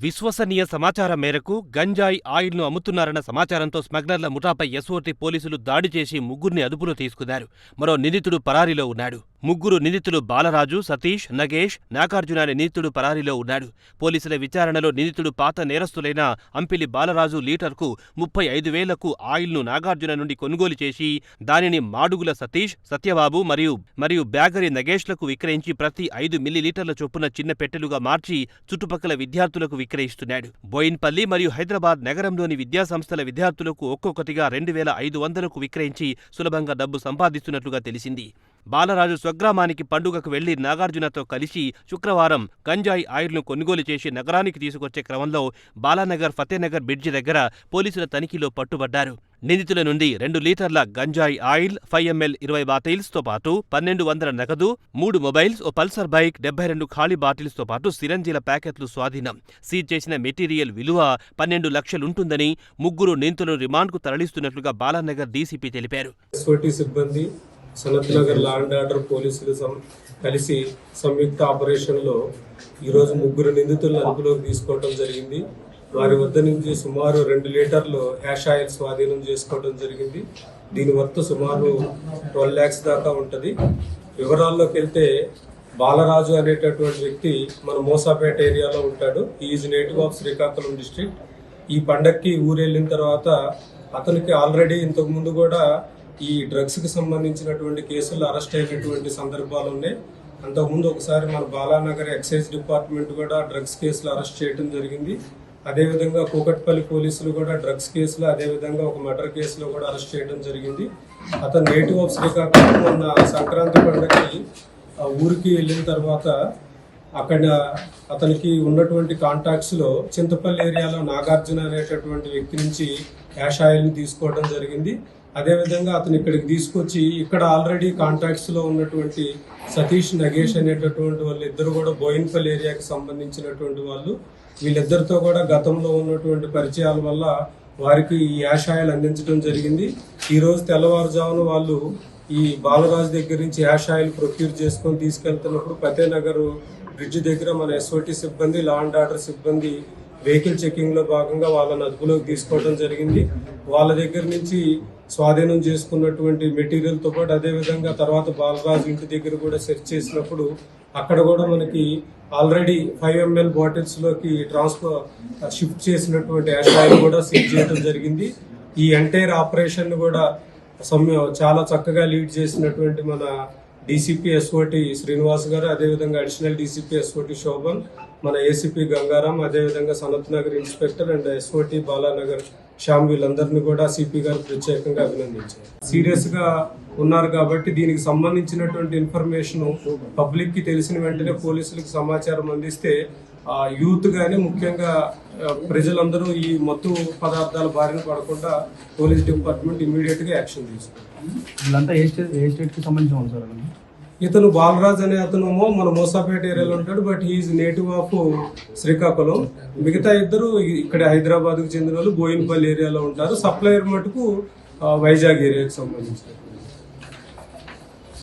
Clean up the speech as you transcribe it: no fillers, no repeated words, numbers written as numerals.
విశ్వసనీయ సమాచారం మేరకు గంజాయి ఆయిల్ను అమ్ముతున్నారన్న సమాచారంతో స్మగ్లర్ల ముఠాపై ఎస్ఓటీ పోలీసులు దాడి చేసి ముగ్గురిని అదుపులో తీసుకున్నారు. మరో నిందితుడు పరారీలో ఉన్నాడు. ముగ్గురు నిందితులు బాలరాజు, సతీష్, నగేష్, నాగార్జున అనే నిందితుడు పరారీలో ఉన్నాడు. పోలీసుల విచారణలో నిందితుడు పాత నేరస్తులైన అంపిలి బాలరాజు లీటర్కు 35,000కు ఆయిల్ను నాగార్జున నుండి కొనుగోలు చేసి దానిని మాడుగుల సతీష్, సత్యబాబు మరియు బ్యాగరి నగేష్లకు విక్రయించి ప్రతి 5 మిల్లీలీటర్ల చొప్పున చిన్న పెట్టెలుగా మార్చి చుట్టుపక్కల విద్యార్థులకు విక్రయిస్తున్నాడు. బోయిన్పల్లి మరియు హైదరాబాద్ నగరంలోని విద్యాసంస్థల విద్యార్థులకు ఒక్కొక్కటిగా 2,500కు విక్రయించి సులభంగా డబ్బు సంపాదిస్తున్నట్లుగా తెలిసింది. బాలరాజు స్వగ్రామానికి పండుగకు వెళ్లి నాగార్జునతో కలిసి శుక్రవారం గంజాయి ఆయిల్ను కొనుగోలు చేసి నగరానికి తీసుకొచ్చే క్రమంలో బాలానగర్ ఫతేనగర్ బ్రిడ్జి దగ్గర పోలీసుల తనిఖీలో పట్టుబడ్డారు. నిందితుల నుండి 2 లీటర్ల గంజాయి ఆయిల్, 5 ml 20 బాటిల్స్తో పాటు 1,200 నగదు, 3 మొబైల్స్, ఓ పల్సర్ బైక్, 72 ఖాళీ బాటిల్స్తో పాటు సిరంజీల ప్యాకెట్లు స్వాధీనం. సీజ్ చేసిన మెటీరియల్ విలువ 12 లక్షలుంటుందని ముగ్గురు నిందితులను రిమాండ్కు తరలిస్తున్నట్లుగా బాలానగర్ డీసీపీ తెలిపారు. Sanath Nagar law and order పోలీసులు కలిసి సంయుక్త ఆపరేషన్లో ఈరోజు ముగ్గురు నిందితులను అదుపులోకి తీసుకోవడం జరిగింది. వారి వద్ద నుంచి సుమారు 2 లీటర్లు హ్యాష్ ఆయిల్ స్వాధీనం చేసుకోవడం జరిగింది. దీని వర్త్ సుమారు 12 lakhs దాకా ఉంటుంది. వివరాల్లోకి వెళ్తే బాలరాజు అనేటటువంటి వ్యక్తి మన మోసాపేట ఏరియాలో ఉంటాడు. Is native of Srikakulam district. ఈ పండక్కి ఊరెళ్ళిన తర్వాత అతనికి ఆల్రెడీ ఇంతకుముందు కూడా ఈ డ్రగ్స్ కి సంబంధించినటువంటి కేసుల్లో అరెస్ట్ అయినటువంటి సందర్భాలు ఉన్నాయి. అంతకుముందు ఒకసారి మన బాలానగర్ ఎక్సైజ్ డిపార్ట్మెంట్ కూడా డ్రగ్స్ కేసులు అరెస్ట్ చేయడం జరిగింది. అదేవిధంగా కూకట్పల్లి పోలీసులు కూడా డ్రగ్స్ కేసులు, అదేవిధంగా ఒక మర్డర్ కేసులో కూడా అరెస్ట్ చేయడం జరిగింది. అతను నేటివ్ ఆఫ్ శ్రీకాకుళం. మొన్న సంక్రాంతి పండుగకి ఊరికి వెళ్ళిన తర్వాత అక్కడ అతనికి ఉన్నటువంటి కాంటాక్ట్స్ లో చింతపల్లి ఏరియాలో నాగార్జున అనేటటువంటి వ్యక్తి నుంచి యాష్ ఆయిల్ ని తీసుకోవడం జరిగింది. అదేవిధంగా అతను ఇక్కడికి తీసుకొచ్చి ఇక్కడ ఆల్రెడీ కాంటాక్ట్స్ లో ఉన్నటువంటి సతీష్, నగేష్ అనేటటువంటి వాళ్ళు ఇద్దరు కూడా బోయిన్పల్లి ఏరియాకి సంబంధించినటువంటి వాళ్ళు. వీళ్ళిద్దరితో కూడా గతంలో ఉన్నటువంటి పరిచయాల వల్ల వారికి ఈ యాష్ ఆయిల్ అందించడం జరిగింది. ఈ రోజు తెల్లవారుజామున వాళ్ళు ఈ బాలరాజు దగ్గర నుంచి యాష్ ఆయిల్ ప్రొక్యూర్ చేసుకొని తీసుకెళ్తున్నప్పుడు ఫతేనగర్ బ్రిడ్జ్ దగ్గర మన ఎస్ఓటీ సిబ్బంది, లా అండ్ ఆర్డర్ సిబ్బంది వెహికల్ చెకింగ్ లో భాగంగా వాళ్ళని అదుపులోకి తీసుకోవడం జరిగింది. వాళ్ళ దగ్గర నుంచి స్వాధీనం చేసుకున్నటువంటి మెటీరియల్ తో పాటు అదేవిధంగా తర్వాత బాలరాజు ఇంటి దగ్గర కూడా సెర్చ్ చేసినప్పుడు అక్కడ కూడా మనకి ఆల్రెడీ 5 ml బాటిల్స్ లోకి షిఫ్ట్ చేసినటువంటి యాష్ ఆయిల్ కూడా సీజ్ చేయడం జరిగింది. ఈ ఎంటైర్ ఆపరేషన్ కూడా చాలా చక్కగా లీడ్ చేసినటువంటి మన డీసీపీ ఎస్ఓటీ శ్రీనివాస్ గారు, అదేవిధంగా అడిషనల్ డీసీపీ ఎస్ఓటీ శోభన్, మన ఏసీపీ గంగారాం, అదేవిధంగా Sanath Nagar inspector and SOT Balanagar Shyam వీళ్ళందరినీ కూడా సిపి గారు ప్రత్యేకంగా అభినందించారు. సీరియస్ గా ఉన్నారు కాబట్టి దీనికి సంబంధించినటువంటి ఇన్ఫర్మేషన్ పబ్లిక్ కి తెలిసిన వెంటనే పోలీసులకు సమాచారం అందిస్తే యూత్ గానీ ముఖ్యంగా ప్రజలందరూ ఈ మత్తు పదార్థాల బారిన పడకుండా పోలీస్ డిపార్ట్మెంట్ ఇమీడియట్ గా యాక్షన్ తీసుకుంటారు. ఇతను బాలరాజ్ అనే అతను మన మోసాపేట ఏరియాలో ఉంటాడు. But he's native of Srikakulam. మిగతా ఇద్దరు ఇక్కడ హైదరాబాద్ కు చెందిన వాళ్ళు బోయిన్పల్లి ఏరియాలో ఉంటారు. సప్లయర్ మటుకు వైజాగ్ ఏరియాకి సంబంధించిన